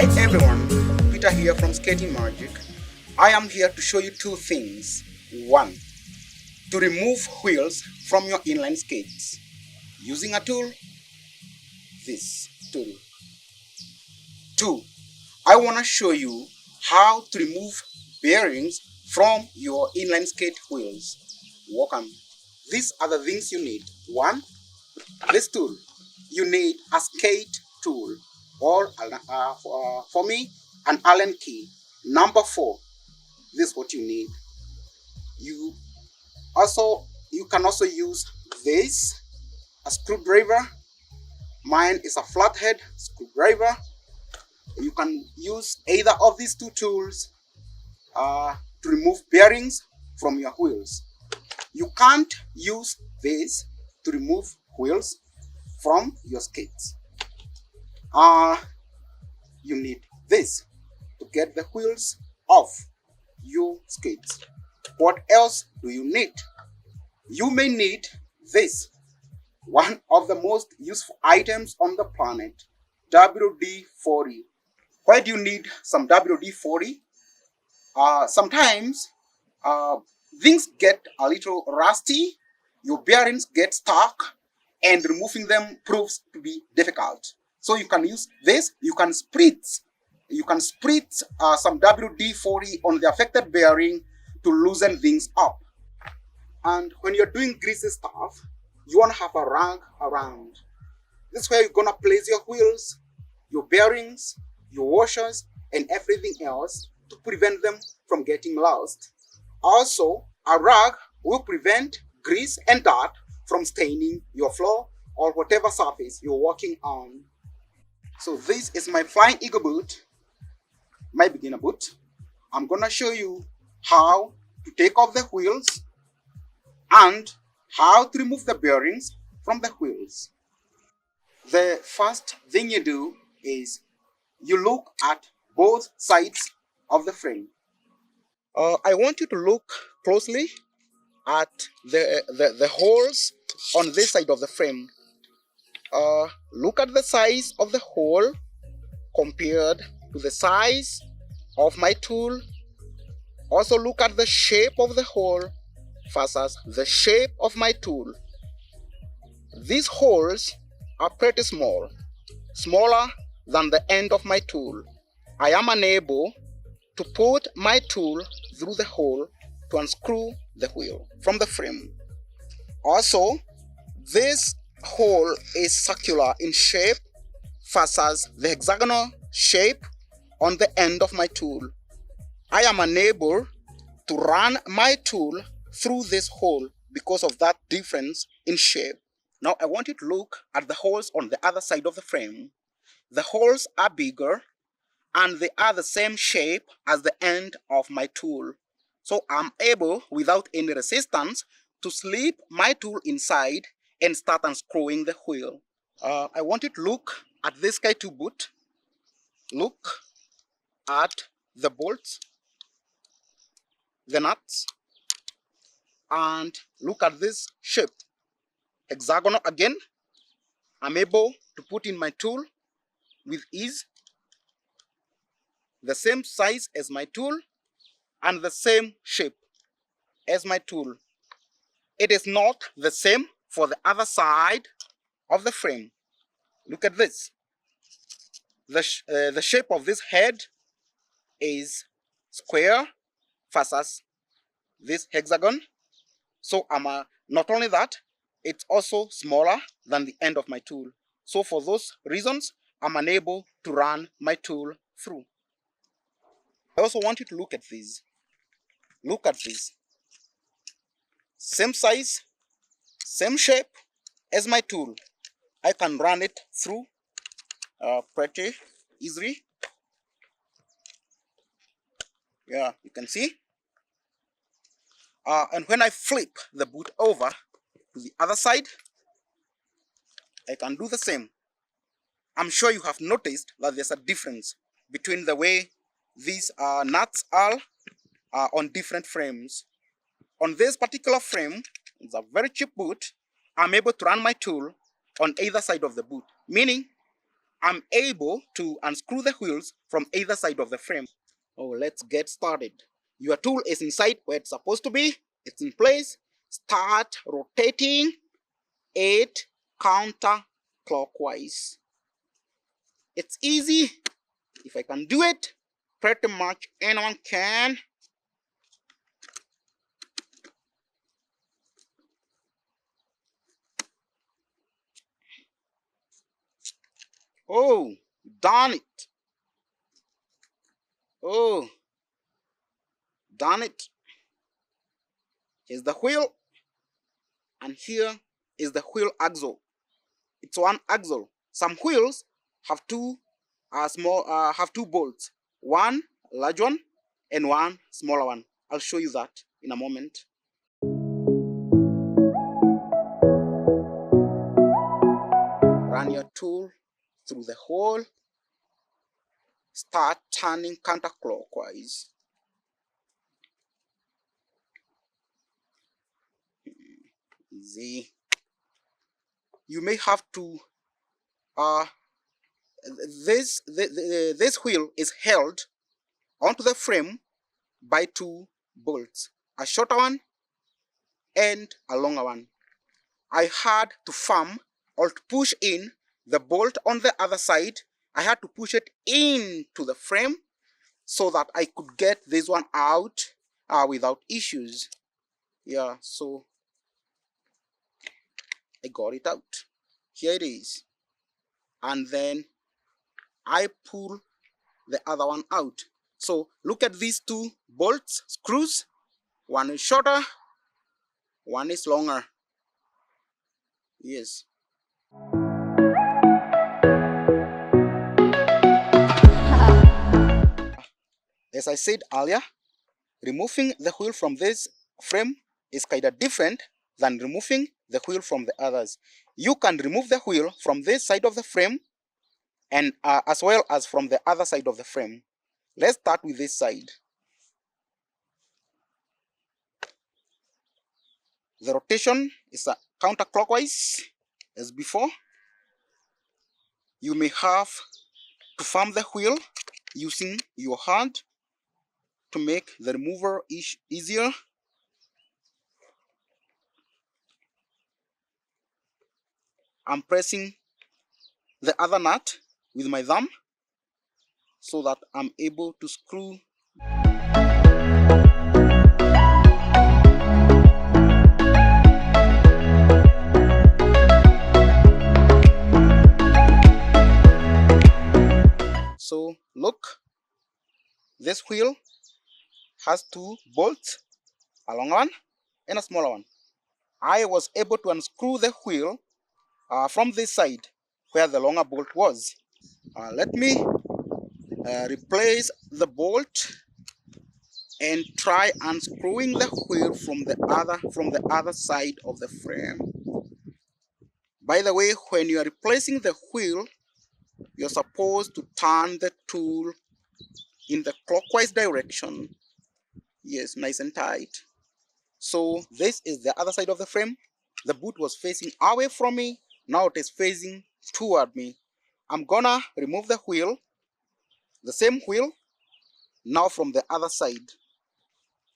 Hi everyone, Peter here from Skating Magic. I am here to show you two things. One, to remove wheels from your inline skates using a tool, this tool. Two, I want to show you how to remove bearings from your inline skate wheels. Welcome. These are the things you need. One, this tool. You need a skate tool, or for me, an Allen key. Number 4, this is what you need. You can also use this, a screwdriver. Mine is a flathead screwdriver. You can use either of these two tools to remove bearings from your wheels. You can't use this to remove wheels from your skates. You need this to get the wheels off your skates. What else do you need? You may need this, one of the most useful items on the planet, WD-40. Why do you need some WD-40? Sometimes things get a little rusty, your bearings get stuck, and removing them proves to be difficult. So you can use this. You can spritz some WD-40 on the affected bearing to loosen things up. And when you're doing greasy stuff, you want to have a rag around. This is where you're gonna place your wheels, your bearings, your washers, and everything else to prevent them from getting lost. Also, a rag will prevent grease and dirt from staining your floor or whatever surface you're working on. So this is my Flying Eagle boot, my beginner boot. I'm gonna show you how to take off the wheels and how to remove the bearings from the wheels. The first thing you do is you look at both sides of the frame. I want you to look closely at the holes on this side of the frame. Look at the size of the hole compared to the size of my tool. Also look at the shape of the hole versus the shape of my tool. These holes are pretty small, smaller than the end of my tool. I am unable to put my tool through the hole to unscrew the wheel from the frame. Also, this hole is circular in shape versus the hexagonal shape on the end of my tool. I am unable to run my tool through this hole because of that difference in shape. Now I want you to look at the holes on the other side of the frame. The holes are bigger and they are the same shape as the end of my tool. So I'm able, without any resistance, to slip my tool inside and start unscrewing the wheel. I want you to look at this K2 boot. Look at the bolts, the nuts, and look at this shape. Hexagonal again. I'm able to put in my tool with ease. The same size as my tool and the same shape as my tool. It is not the same for the other side of the frame. Look at this. The shape of this head is square versus this hexagon. So not only that, it's also smaller than the end of my tool. So for those reasons, I'm unable to run my tool through. I also want you to look at this. Look at this. Same size, same shape as my tool. I can run it through pretty easily. Yeah, you can see. And when I flip the boot over to the other side, I can do the same. I'm sure you have noticed that there's a difference between the way these nuts are on different frames. On this particular frame, it's a very cheap boot. I'm able to run my tool on either side of the boot, meaning I'm able to unscrew the wheels from either side of the frame. Oh, let's get started. Your tool is inside where it's supposed to be. It's in place. Start rotating it counterclockwise. It's easy. If I can do it, pretty much anyone can. Oh, darn it. Oh, darn it. Here's the wheel, and here is the wheel axle. It's one axle. Some wheels have two bolts. One large one and one smaller one. I'll show you that in a moment. Run your tool through the hole. Start turning counterclockwise. Easy. You may have to this wheel is held onto the frame by two bolts, a shorter one and a longer one. I had to firm or to push in the bolt on the other side. I had to push it into the frame so that I could get this one out without issues. Yeah, so I got it out. Here it is. And then I pull the other one out. So look at these two bolts, screws. One is shorter, one is longer. Yes. As I said earlier, removing the wheel from this frame is kind of different than removing the wheel from the others. You can remove the wheel from this side of the frame and as well as from the other side of the frame. Let's start with this side. The rotation is counterclockwise as before. You may have to firm the wheel using your hand to make the removal easier. I'm pressing the other nut with my thumb so that I'm able to screw. So look, this wheel has two bolts, a long one and a smaller one. I was able to unscrew the wheel from this side where the longer bolt was. Let me replace the bolt and try unscrewing the wheel from the other side of the frame. By the way, when you are replacing the wheel, you're supposed to turn the tool in the clockwise direction. Yes, nice and tight. So this is the other side of the frame. The boot was facing away from me. Now it is facing toward me. I'm gonna remove the wheel, the same wheel, now from the other side,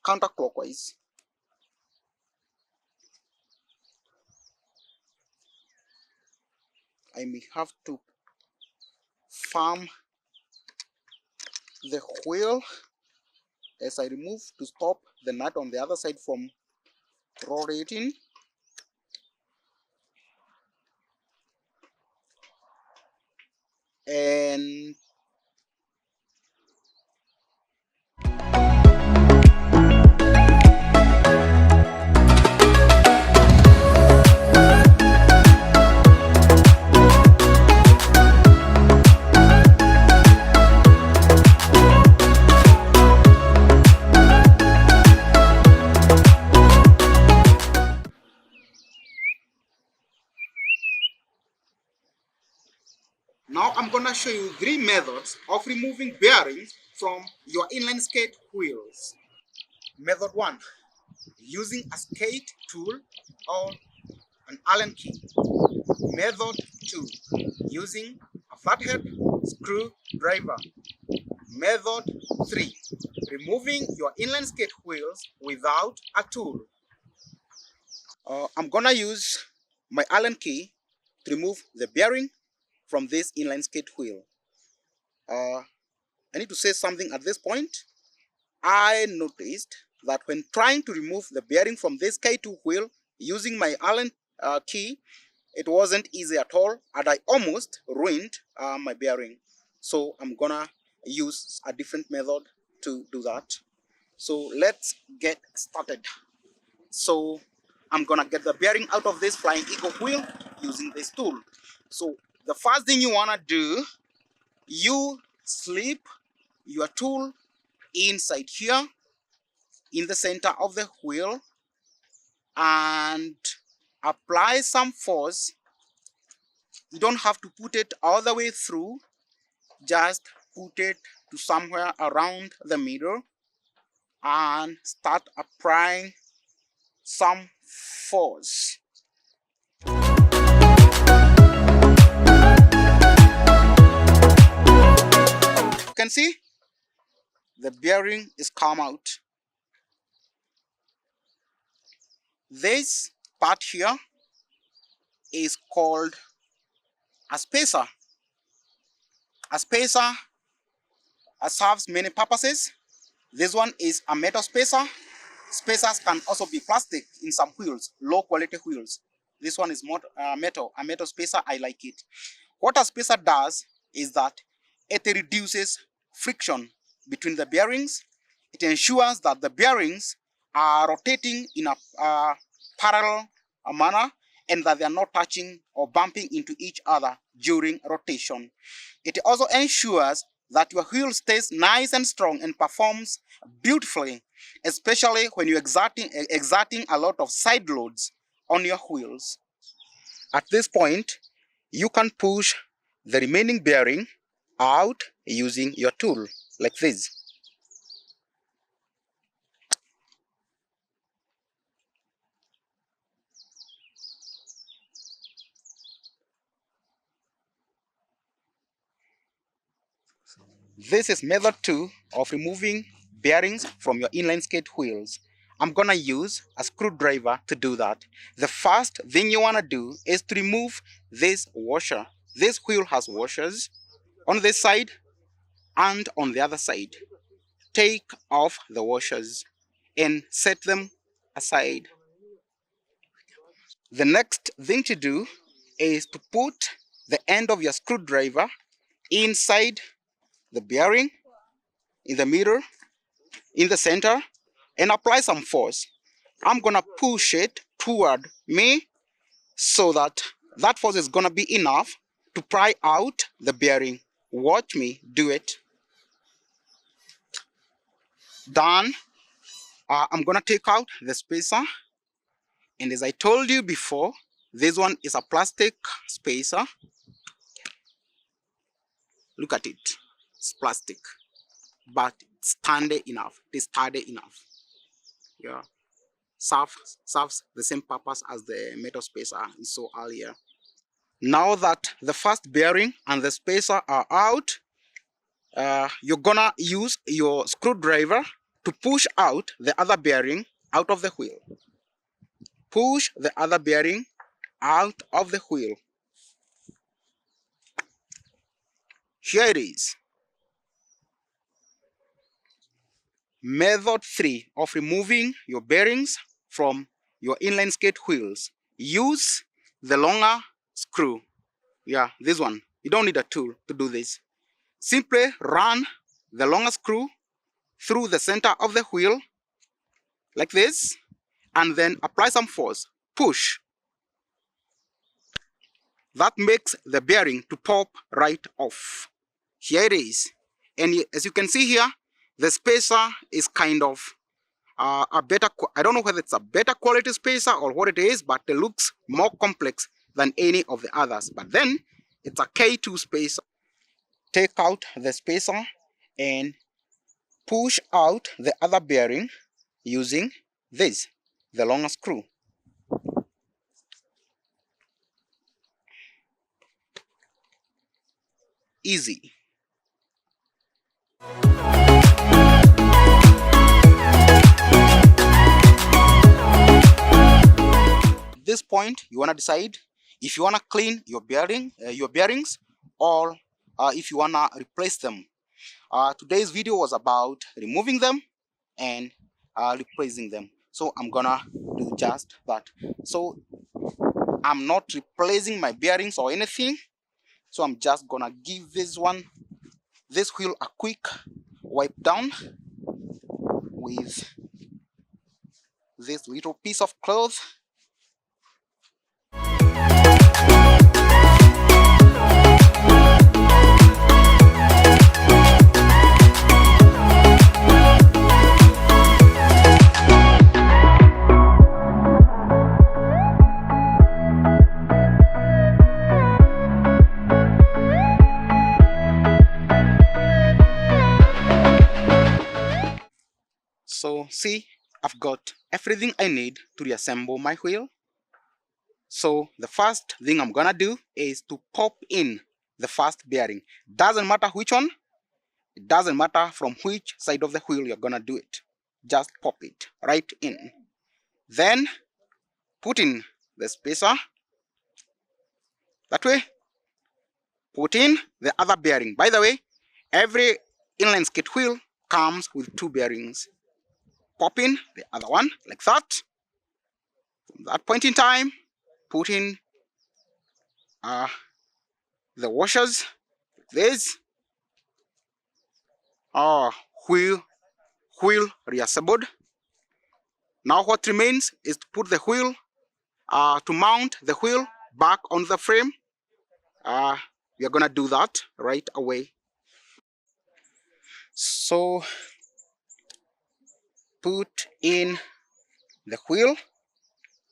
counterclockwise. I may have to firm the wheel as I remove to stop the nut on the other side from rotating. And now I'm gonna show you 3 methods of removing bearings from your inline skate wheels. Method 1, using a skate tool or an Allen key. Method 2, using a flathead screwdriver. Method 3. Removing your inline skate wheels without a tool. I'm gonna use my Allen key to remove the bearing from this inline skate wheel. I need to say something at this point. I noticed that when trying to remove the bearing from this K2 wheel using my Allen key, it wasn't easy at all, and I almost ruined my bearing. So I'm gonna use a different method to do that. So let's get started. So I'm gonna get the bearing out of this Flying Eagle wheel using this tool. So the first thing you wanna do, you slip your tool inside here in the center of the wheel and apply some force. You don't have to put it all the way through, just put it to somewhere around the middle and start applying some force. You can see the bearing is come out. This part here is called a spacer. A spacer serves many purposes. This one is a metal spacer. Spacers can also be plastic in some wheels, low quality wheels. This one is metal, a metal spacer. I like it. What a spacer does is that it reduces friction between the bearings. It ensures that the bearings are rotating in a parallel manner and that they are not touching or bumping into each other during rotation. It also ensures that your wheel stays nice and strong and performs beautifully, especially when you're exerting a lot of side loads on your wheels. At this point, you can push the remaining bearing out using your tool, like this. This is method 2 of removing bearings from your inline skate wheels. I'm gonna use a screwdriver to do that. The first thing you wanna do is to remove this washer. This wheel has washers on this side and on the other side. Take off the washers and set them aside. The next thing to do is to put the end of your screwdriver inside the bearing, in the middle, in the center, and apply some force. I'm gonna push it toward me so that that force is gonna be enough to pry out the bearing. Watch me do it. Done. I'm gonna take out the spacer, and as I told you before, this one is a plastic spacer. Look at it. It's plastic, but it's sturdy enough. It is sturdy enough. Yeah. Serves the same purpose as the metal spacer we saw earlier. Now that the first bearing and the spacer are out, you're gonna use your screwdriver to push out the other bearing out of the wheel. Push the other bearing out of the wheel. Here it is. Method 3 of removing your bearings from your inline skate wheels. Use the longer screw. Yeah, this one. You don't need a tool to do this. Simply run the longer screw through the center of the wheel like this, and then apply some force. Push. That makes the bearing to pop right off. Here it is. And as you can see here, the spacer is kind of a better, I don't know whether it's a better quality spacer or what it is, but it looks more complex than any of the others. But then it's a K2 spacer. Take out the spacer and push out the other bearing using this, the longer screw. easy. At this point, you want to decide if you want to clean your bearings, or if you want to replace them. Today's video was about removing them and replacing them. So I'm gonna do just that. So I'm not replacing my bearings or anything. So I'm just gonna give this wheel a quick wipe down with this little piece of cloth. So see, I've got everything I need to reassemble my wheel. So the first thing I'm gonna do is to pop in the first bearing. Doesn't matter which one, it doesn't matter from which side of the wheel you're gonna do it. Just pop it right in. Then put in the spacer. That way, put in the other bearing. By the way, every inline skate wheel comes with 2 bearings. Pop in the other one like that. From that point in time, put in the washers like this. Wheel reassembled. Now what remains is to put the wheel, to mount the wheel back on the frame. We are gonna do that right away. So put in the wheel,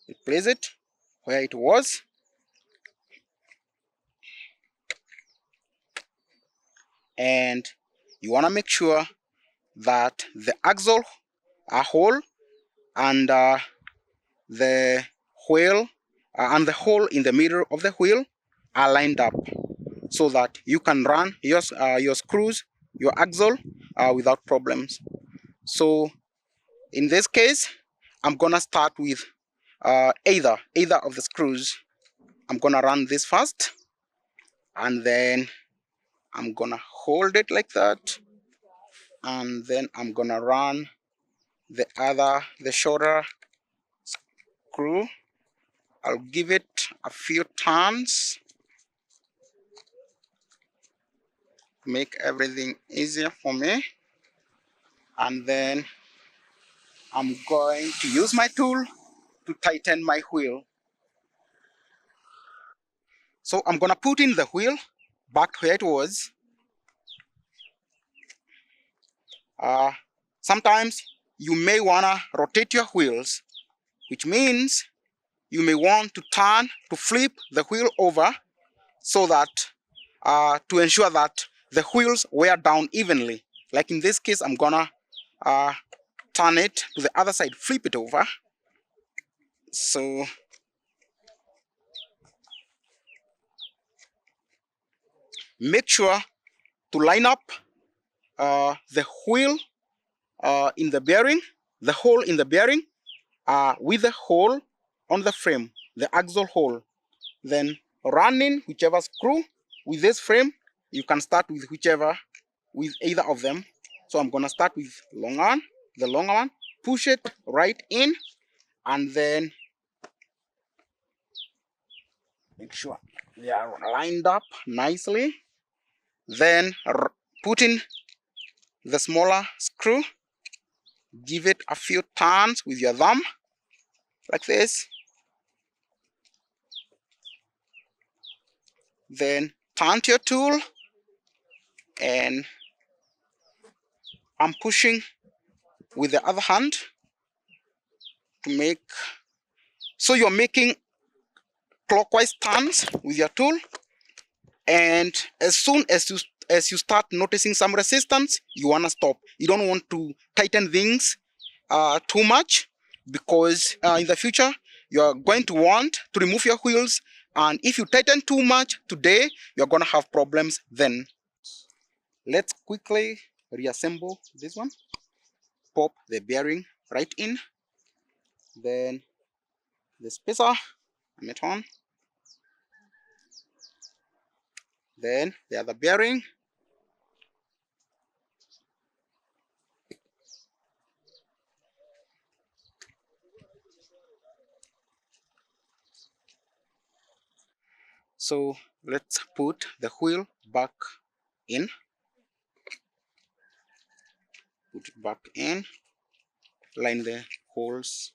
replace it where it was. And you want to make sure that the axle hole and the wheel and the hole in the middle of the wheel are lined up, so that you can run your screws, your axle without problems. So in this case, I'm gonna start with either of the screws. I'm gonna run this first, and then I'm gonna hold it like that, and then I'm gonna run the shorter screw. I'll give it a few turns to make everything easier for me, and then I'm going to use my tool to tighten my wheel. So I'm gonna put in the wheel back where it was. Sometimes you may wanna rotate your wheels, which means you may want to flip the wheel over, so that to ensure that the wheels wear down evenly. Like in this case, I'm gonna turn it to the other side, flip it over. So make sure to line up the wheel in the bearing, the hole in the bearing with the hole on the frame, the axle hole. Then run in whichever screw with this frame. You can start with either of them. So I'm gonna start with the longer one, push it right in, and then make sure they are lined up nicely. Then put in the smaller screw, give it a few turns with your thumb like this. Then turn to your tool, and I'm pushing with the other hand to make, so you're making clockwise turns with your tool. And as soon as you start noticing some resistance, you want to stop. You don't want to tighten things too much, because in the future you are going to want to remove your wheels, and if you tighten too much today, you're going to have problems then. Let's quickly reassemble this one. Pop the bearing right in, then the spacer, hammer it on, then the other bearing, so let's put the wheel back in, put it back in, line the holes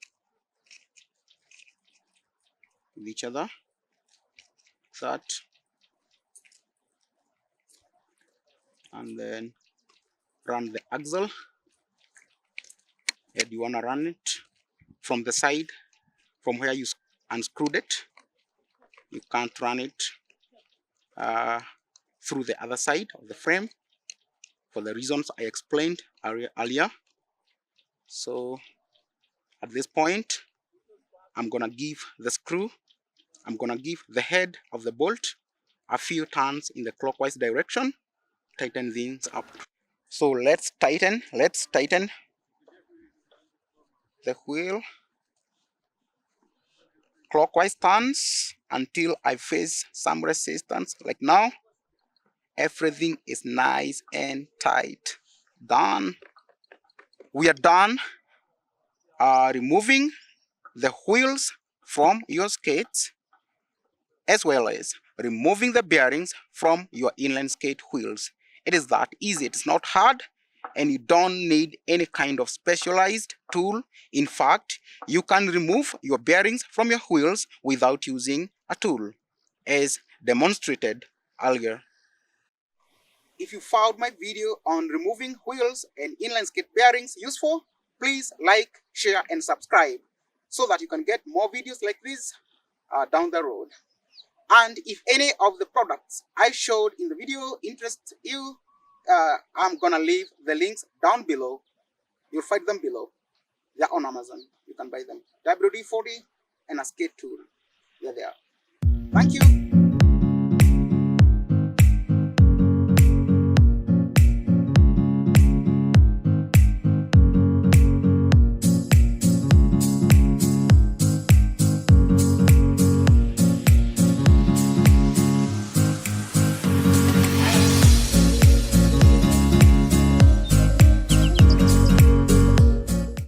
with each other, that, and then run the axle. And you want to run it from the side, from where you unscrewed it. You can't run it through the other side of the frame for the reasons I explained earlier. So at this point, I'm gonna give the screw, I'm gonna give the head of the bolt a few turns in the clockwise direction, tighten things up. So let's tighten the wheel clockwise turns until I face some resistance. Like now, everything is nice and tight. Done. We are done removing the wheels from your skates, as well as removing the bearings from your inline skate wheels. It is that easy. It's not hard, and you don't need any kind of specialized tool. In fact, you can remove your bearings from your wheels without using a tool, as demonstrated earlier. If you found my video on removing wheels and inline skate bearings useful, please like, share, and subscribe so that you can get more videos like this down the road. And if any of the products I showed in the video interests you, I'm gonna leave the links down below. You'll find them below. They're on Amazon. You can buy them. WD-40 and a skate tool. They're there.